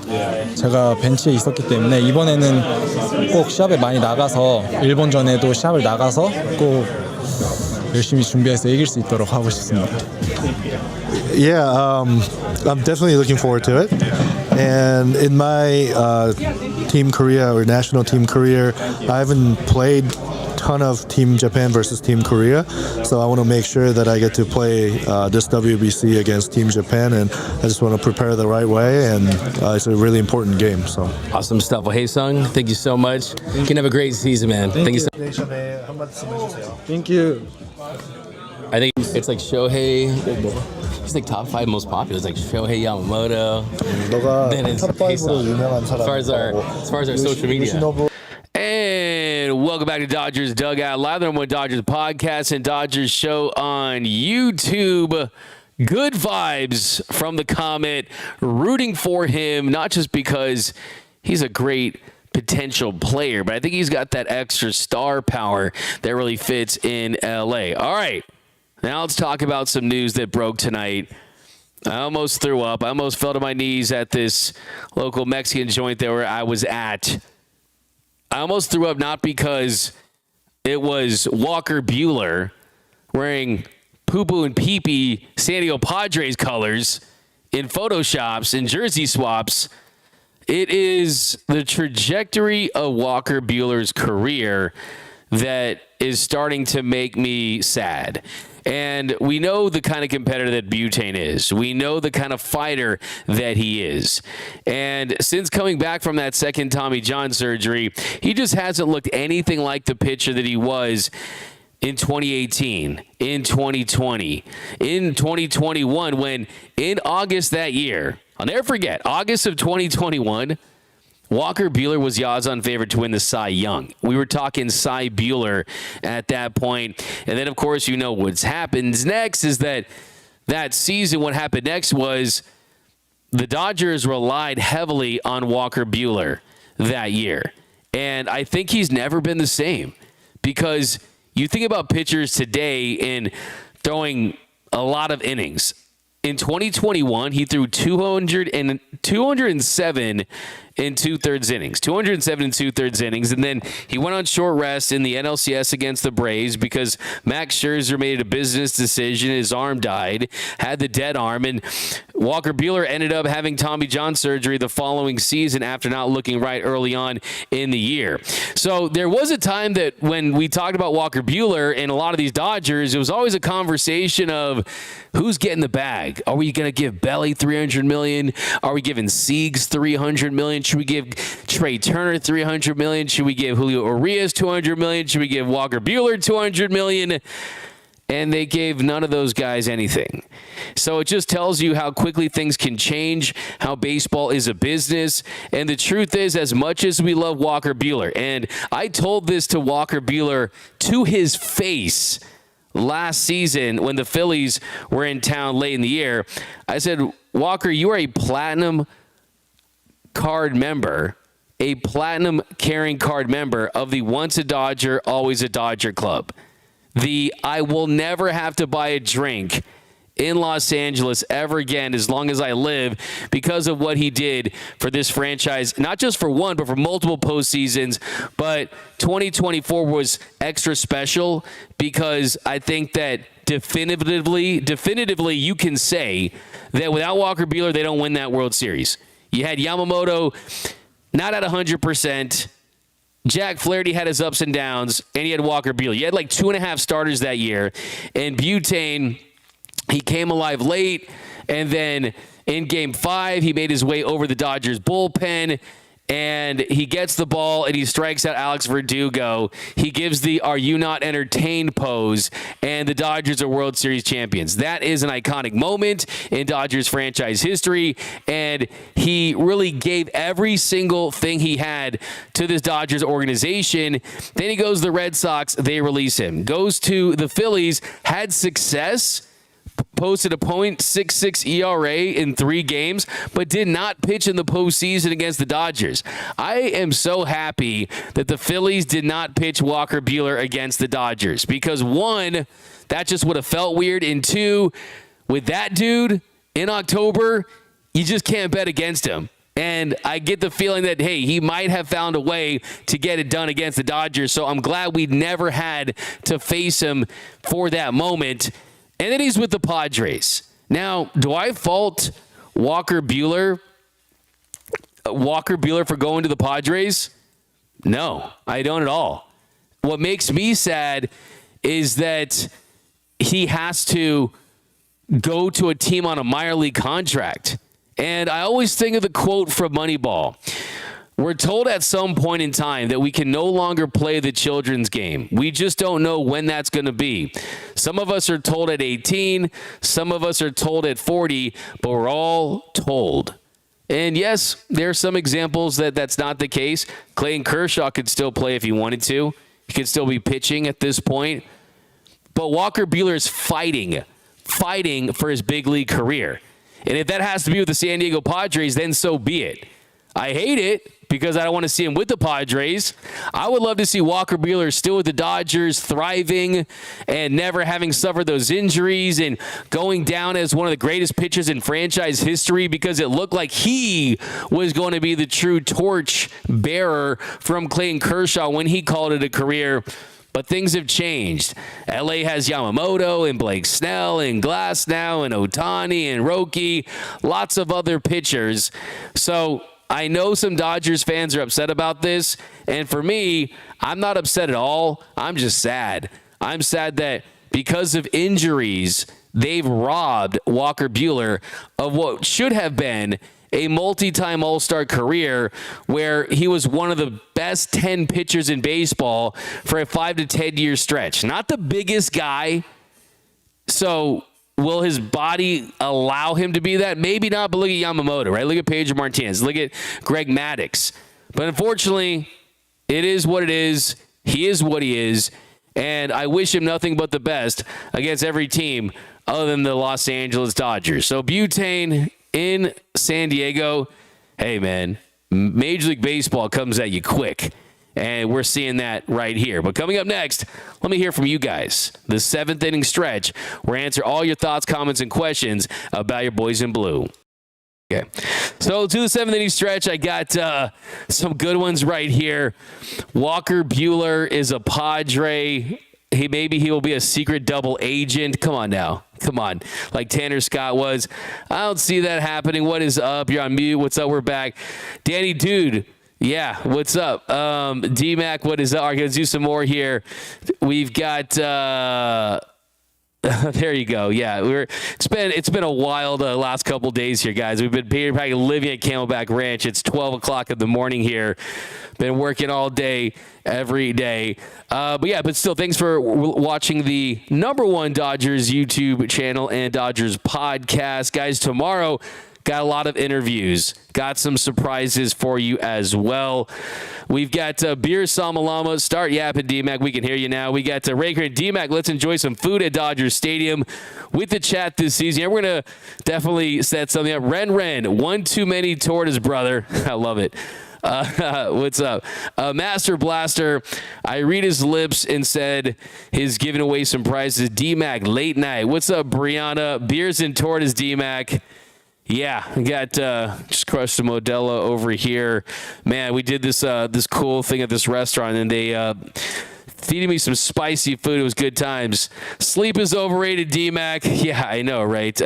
Speaker 14: 제가 벤치에 있었기 때문에 이번에는 꼭 시합에 많이 나가서 일본전에도 시합을 나가서 꼭 열심히 준비해서 이길 수 있도록 하고 싶습니다.
Speaker 13: Yeah, I'm definitely looking forward to it. And in my team career or national team career, I haven't played ton of Team Japan versus Team Korea, so I want to make sure that I get to play this WBC against Team Japan, and I just want to prepare the right way, and it's a really important game. So
Speaker 1: Awesome stuff. Well, Ha-Seong, thank you so much. You can have a great season, man. Thank you so
Speaker 14: Thank you.
Speaker 1: I think it's like Shohei. He's like top 5 most popular. It's like Shohei Yamamoto. Then it's Ha-Seong. As far as our social media. And welcome back to Dodgers Dugout, live on the Dodgers podcast and Dodgers show on YouTube. Good vibes from the Comet, rooting for him, not just because he's a great potential player, but I think he's got that extra star power that really fits in LA. All right, now let's talk about some news that broke tonight. I almost threw up. I almost fell to my knees at this local Mexican joint there where I was at. I almost threw up not because it was Walker Buehler wearing poo-poo and pee-pee San Diego Padres colors in photoshops and jersey swaps. It is the trajectory of Walker Buehler's career that is starting to make me sad. And we know the kind of competitor that Butane is. We know the kind of fighter that he is. And since coming back from that second Tommy John surgery, he just hasn't looked anything like the pitcher that he was in 2018, in 2020, in 2021, when in August that year, I'll never forget, August of 2021, Walker Buehler was the odds-on favorite to win the Cy Young. We were talking Cy Buehler at that point. And then, of course, you know what's happened next is that season, what happened next was the Dodgers relied heavily on Walker Buehler that year. And I think he's never been the same because you think about pitchers today in throwing a lot of innings. In 2021, he threw 207 in 2/3 innings. 207 in 2/3 innings. And then he went on short rest in the NLCS against the Braves because Max Scherzer made a business decision. His arm died, had the dead arm. And Walker Buehler ended up having Tommy John surgery the following season after not looking right early on in the year. So there was a time that when we talked about Walker Buehler and a lot of these Dodgers, it was always a conversation of who's getting the bag. Are we going to give Belly $300 million? Are we giving Siegs $300 million? Should we give Trey Turner $300 million? Should we give Julio Urias $200 million? Should we give Walker Buehler $200 million? And they gave none of those guys anything. So it just tells you how quickly things can change, how baseball is a business. And the truth is, as much as we love Walker Buehler, and I told this to Walker Buehler to his face last season when the Phillies were in town late in the year, I said, Walker, you are a platinum card member, a platinum carrying card member of the once a Dodger, always a Dodger club. The I will never have to buy a drink in Los Angeles ever again as long as I live because of what he did for this franchise, not just for one, but for multiple postseasons. But 2024 was extra special because I think that definitively you can say that without Walker Buehler, they don't win that World Series. You had Yamamoto not at 100%. Jack Flaherty had his ups and downs, and he had Walker Buehler. You had like 2.5 starters that year. And Butane, he came alive late, and then in Game 5, he made his way over the Dodgers bullpen, and he gets the ball, and he strikes out Alex Verdugo. He gives the "Are you not entertained?" pose, and the Dodgers are World Series champions. That is an iconic moment in Dodgers franchise history, and he really gave every single thing he had to this Dodgers organization. Then he goes to the Red Sox. They release him. Goes to the Phillies, had success, posted a .66 ERA in 3 games, but did not pitch in the postseason against the Dodgers. I am so happy that the Phillies did not pitch Walker Buehler against the Dodgers because, 1, that just would have felt weird, and 2, with that dude in October, you just can't bet against him. And I get the feeling that, hey, he might have found a way to get it done against the Dodgers, so I'm glad we never had to face him for that moment. And then he's with the Padres. Now, do I fault Walker Buehler for going to the Padres? No, I don't at all. What makes me sad is that he has to go to a team on a minor league contract. And I always think of the quote from Moneyball. We're told at some point in time that we can no longer play the children's game. We just don't know when that's going to be. Some of us are told at 18, some of us are told at 40, but we're all told. And yes, there are some examples that that's not the case. Clayton Kershaw could still play if he wanted to. He could still be pitching at this point. But Walker Buehler is fighting for his big league career. And if that has to be with the San Diego Padres, then so be it. I hate it because I don't want to see him with the Padres. I would love to see Walker Buehler still with the Dodgers, thriving and never having suffered those injuries and going down as one of the greatest pitchers in franchise history because it looked like he was going to be the true torch bearer from Clayton Kershaw when he called it a career. But things have changed. LA has Yamamoto and Blake Snell and Glass now and Ohtani and Roki, lots of other pitchers. So I know some Dodgers fans are upset about this. And for me, I'm not upset at all. I'm just sad. I'm sad that because of injuries, they've robbed Walker Buehler of what should have been a multi-time All-Star career where he was one of the best 10 pitchers in baseball for a 5 to 10 year stretch. Not the biggest guy. So will his body allow him to be that? Maybe not, but look at Yamamoto, right? Look at Pedro Martinez. Look at Greg Maddux. But unfortunately, it is what it is. He is what he is. And I wish him nothing but the best against every team other than the Los Angeles Dodgers. So Butane in San Diego, hey, man, Major League Baseball comes at you quick. And we're seeing that right here. But coming up next, let me hear from you guys. The 7th inning stretch, where I answer all your thoughts, comments, and questions about your boys in blue. Okay, so to the 7th inning stretch, I got some good ones right here. Walker Buehler is a Padre. Maybe he will be a secret double agent. Come on now. Come on. Like Tanner Scott was. I don't see that happening. What is up? You're on mute. What's up? We're back. Danny Dude. Yeah, what's up? D-Mac, what is up? I'm going to do some more here. We've got... there you go. Yeah, it's been a wild last couple days here, guys. We've been living at Camelback Ranch. It's 12 o'clock in the morning here. Been working all day, every day. But still, thanks for watching the #1 Dodgers YouTube channel and Dodgers podcast. Guys, tomorrow, got a lot of interviews. Got some surprises for you as well. We've got Beer Samalama. Start yapping, D-Mac. We can hear you now. We got Raker and D-Mac. Let's enjoy some food at Dodgers Stadium with the chat this season. And we're going to definitely set something up. Ren, one too many toward his brother. I love it. What's up? Master Blaster. I read his lips and said he's giving away some prizes. D-Mac, late night. What's up, Brianna? Beers and toward his D-Mac. Yeah, we got just crushed a Modelo over here. Man, we did this cool thing at this restaurant, and they feeding me some spicy food. It was good times. Sleep is overrated, D-Mac. Yeah, I know, right?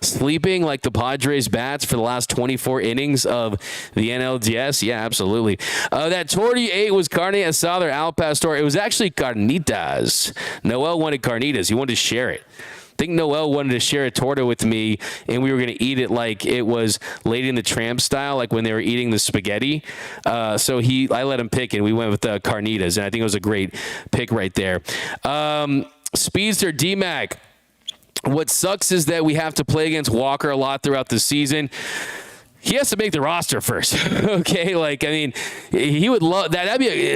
Speaker 1: Sleeping like the Padres bats for the last 24 innings of the NLDS. Yeah, absolutely. That torta you ate was carne asada or al pastor. It was actually carnitas. Noel wanted carnitas. He wanted to share it. I think Noel wanted to share a torta with me, and we were going to eat it like it was Lady in the Tramp style, like when they were eating the spaghetti. So I let him pick, and we went with the carnitas, and I think it was a great pick right there. Speedster D-Mac. What sucks is that we have to play against Walker a lot throughout the season. he has to make the roster first. Okay, like, I mean, he would love that.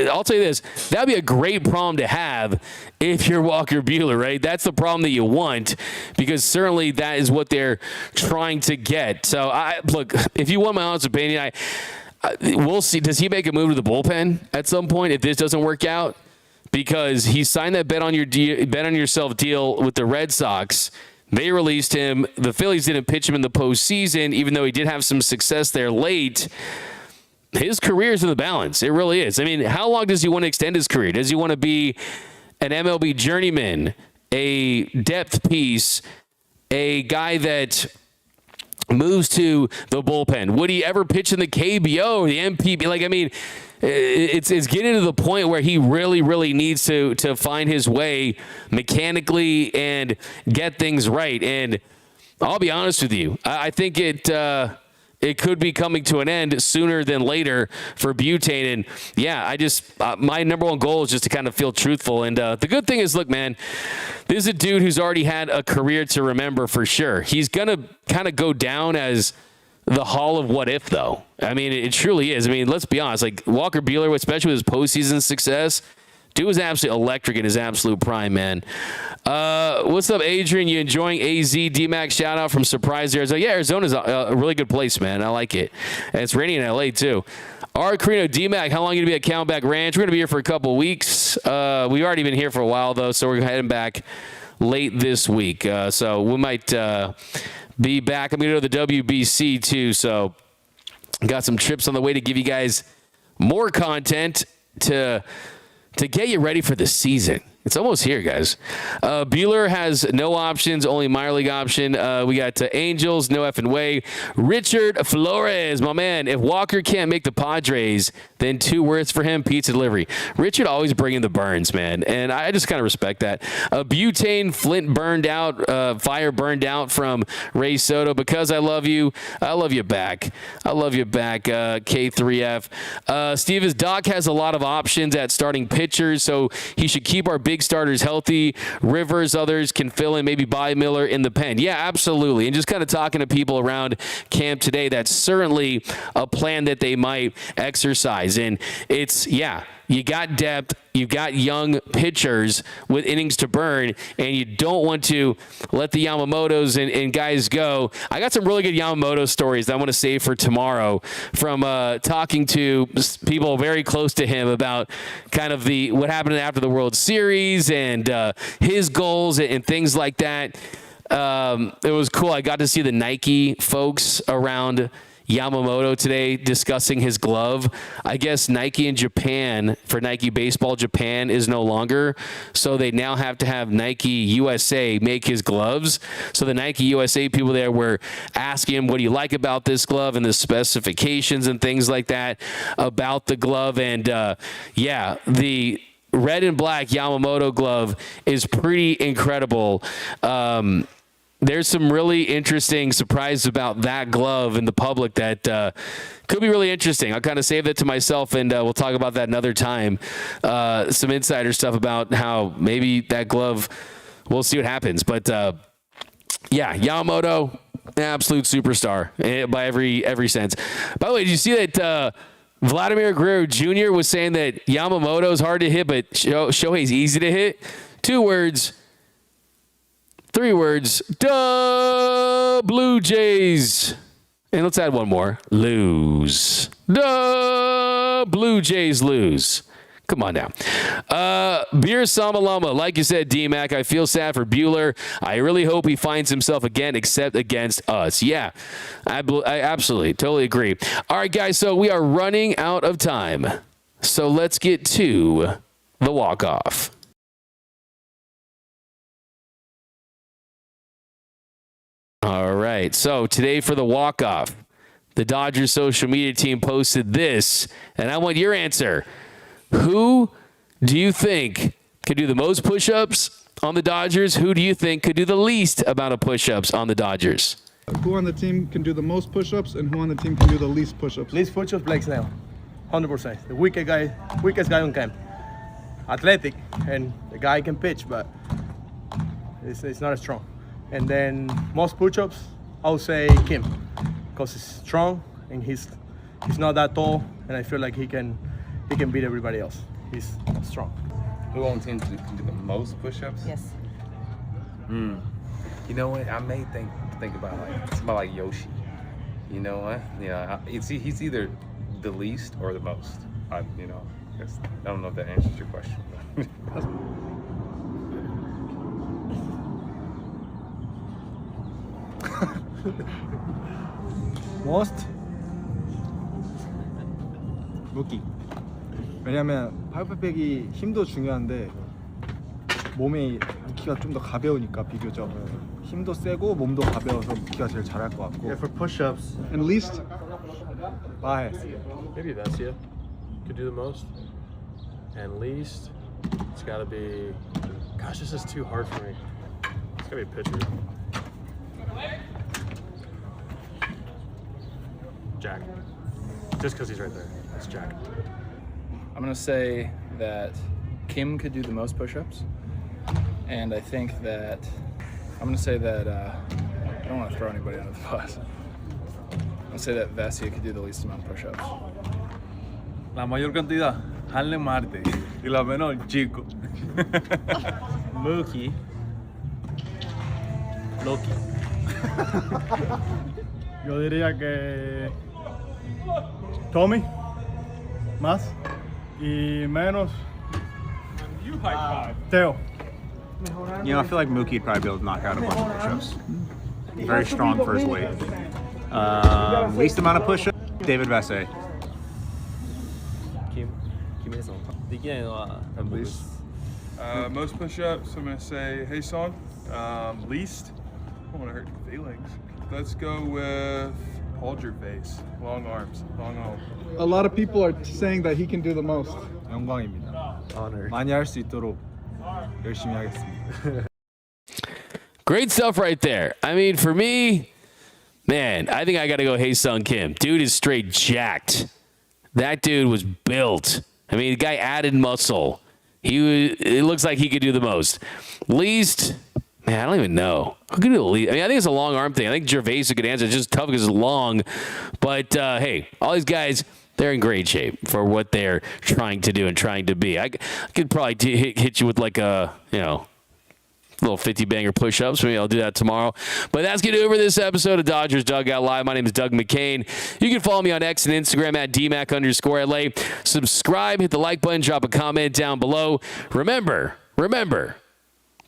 Speaker 1: I'll tell you this, that'd be a great problem to have if you're Walker Buehler, right? That's the problem that you want, because certainly that is what they're trying to get. So look, if you want my honest opinion, we'll see. Does he make a move to the bullpen at some point if this doesn't work out? Because he signed that bet on yourself deal with the Red Sox. They released him. The Phillies didn't pitch him in the postseason, even though he did have some success there late. His career is in the balance. It really is. I mean, how long does he want to extend his career? Does he want to be an MLB journeyman, a depth piece, a guy that moves to the bullpen? Would he ever pitch in the KBO or the MPB? Like, I mean, it's getting to the point where he really, really needs to find his way mechanically and get things right. And I'll be honest with you, I think it could be coming to an end sooner than later for Butane. And yeah, my number one goal is just to kind of feel truthful. And the good thing is, look, man, this is a dude who's already had a career to remember for sure. He's going to kind of go down as the hall of what if, though. I mean, it truly is. I mean, let's be honest. Like, Walker Buehler, especially with his postseason success, dude was absolutely electric in his absolute prime, man. What's up, Adrian? You enjoying AZ? D-Mac shout out from Surprise, Arizona. Yeah, Arizona's a really good place, man. I like it. And it's raining in LA, too. Art Carino, D-Mac, how long are you going to be at Countback Ranch? We're going to be here for a couple weeks. We've already been here for a while, though, so we're heading back late this week. So we might be back. I'm going to go to the WBC, too, so got some trips on the way to give you guys more content to get you ready for the season. It's almost here, guys. Buehler has no options, only minor league option. We got Angels, no effing way. Richard Flores, my man. If Walker can't make the Padres, then 2 words for him, pizza delivery. Richard always bringing the burns, man, and I just kind of respect that. Butane, Flint burned out, fire burned out from Ray Soto. Because I love you back. I love you back, K3F. Steve, Doc has a lot of options at starting pitchers, so he should keep our big starters healthy. Rivers, others can fill in, maybe buy Miller in the pen. Yeah, absolutely. And just kind of talking to people around camp today, that's certainly a plan that they might exercise. And it's, yeah, you got depth, you got young pitchers with innings to burn, and you don't want to let the Yamamotos and guys go. I got some really good Yamamoto stories that I want to save for tomorrow from talking to people very close to him about kind of what happened after the World Series and his goals and things like that. It was cool. I got to see the Nike folks around Yamamoto today discussing his glove. I guess Nike in Japan, for Nike Baseball Japan, is no longer, so they now have to have Nike USA make his gloves. So the Nike USA people there were asking him, what do you like about this glove, and the specifications and things like that about the glove. And yeah, the red and black Yamamoto glove is pretty incredible. There's some really interesting surprises about that glove in the public that could be really interesting. I'll kind of save that to myself, and we'll talk about that another time. Some insider stuff about how maybe that glove, we'll see what happens. But, yeah, Yamamoto, absolute superstar by every sense. By the way, did you see that Vladimir Guerrero Jr. was saying that Yamamoto is hard to hit, but Shohei's easy to hit? 2 words. 3 words. Duh, Blue Jays. And let's add one more. Lose. Duh, Blue Jays lose. Come on now. Beer Samalama, like you said, D-Mac, I feel sad for Buehler. I really hope he finds himself again, except against us. Yeah, I absolutely, totally agree. All right, guys, so we are running out of time. So let's get to the walk-off. All right, so today for the walk-off, the Dodgers social media team posted this, and I want your answer. Who do you think could do the most push-ups on the Dodgers? Who do you think could do the least amount of push-ups on the Dodgers?
Speaker 15: Who on the team can do the most push-ups, and who on the team can do the least push-ups?
Speaker 16: Least push-ups, Blake Snell, 100%. The weakest guy on camp. Athletic, and the guy can pitch, but it's not as strong. And then most push-ups, I would say Kim, because he's strong and he's not that tall, and I feel like he can beat everybody else. He's strong.
Speaker 17: Who on team can do the most push-ups?
Speaker 18: Yes.
Speaker 17: You know what? I may think about somebody like Yoshi. You know what? Yeah, he's either the least or the most. I don't know if that answers your question.
Speaker 14: Most? 루키. 왜냐면 파이프백이 힘도 중요한데 몸이 루키가 좀 더 가벼우니까 비교적 힘도 세고 몸도 가벼워서 루키가 제일 잘할 것 같고.
Speaker 15: Yeah, for push-ups. And least?
Speaker 14: 바해.
Speaker 10: Maybe Vesia could do the most. And least, it's got to be. Gosh, this is too hard for me. It's got to be a pitcher. Jack. Just because he's right there. That's Jack.
Speaker 19: I'm going to say that Kim could do the most push-ups. And I think that I'm going to say that I don't want to throw anybody under the bus. I'm going to say that Vesia could do the least amount of push-ups.
Speaker 20: La mayor cantidad, Harlem Marte. Y la menor, Chico.
Speaker 16: Mookie. Loki.
Speaker 15: Yo diría que Tommy, más, y menos, Teo.
Speaker 21: You know, I feel like Mookie would probably be able to knock out a bunch of push-ups. Very strong for his weight. Least amount of push-ups, David Vassay.
Speaker 10: Kim
Speaker 20: At least. Most push-ups, I'm going to say Ha-Seong. Least, I don't want to hurt your feelings. Let's go with hold your face. Long arms, long arms.
Speaker 15: A lot of people are saying that he can do the most.
Speaker 14: 영광입니다.
Speaker 10: Honor.
Speaker 14: 많이 할 수 있도록 열심히 하겠습니다.
Speaker 1: Great stuff right there. I mean, for me, man, I think I got to go Ha-Seong Kim. Dude is straight jacked. That dude was built. I mean, the guy added muscle. It looks like he could do the most. Least, man, I don't even know. Who could do the least? I mean, I think it's a long arm thing. I think Gervais could answer. It's just tough because it's long. But, hey, all these guys, they're in great shape for what they're trying to do and trying to be. I could probably hit you with like a, little 50 banger push-ups. Maybe I'll do that tomorrow. But that's going to do it for this episode of Dodgers Dugout Live. My name is Doug McKain. You can follow me on X and Instagram at DMac_LA. Subscribe, hit the like button, drop a comment down below. Remember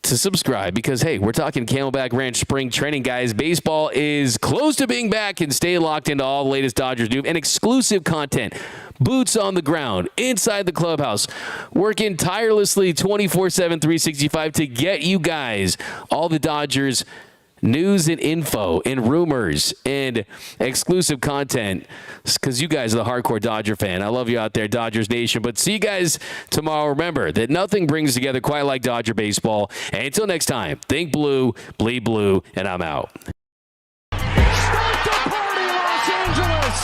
Speaker 1: to subscribe because, hey, we're talking Camelback Ranch spring training, guys. Baseball is close to being back, and stay locked into all the latest Dodgers news and exclusive content. Boots on the ground, inside the clubhouse, working tirelessly 24/7, 365 to get you guys all the Dodgers news and info and rumors and exclusive content because you guys are the hardcore Dodger fan. I love you out there, Dodgers Nation. But see you guys tomorrow. Remember that nothing brings together quite like Dodger baseball. And until next time, think blue, bleed blue, and I'm out.
Speaker 4: Start the party, Los Angeles!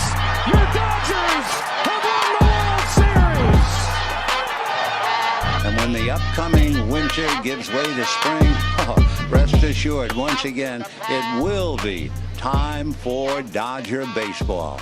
Speaker 4: Your Dodgers have won the World Series!
Speaker 22: And when the upcoming winter gives way to spring, rest assured, once again, it will be time for Dodger baseball.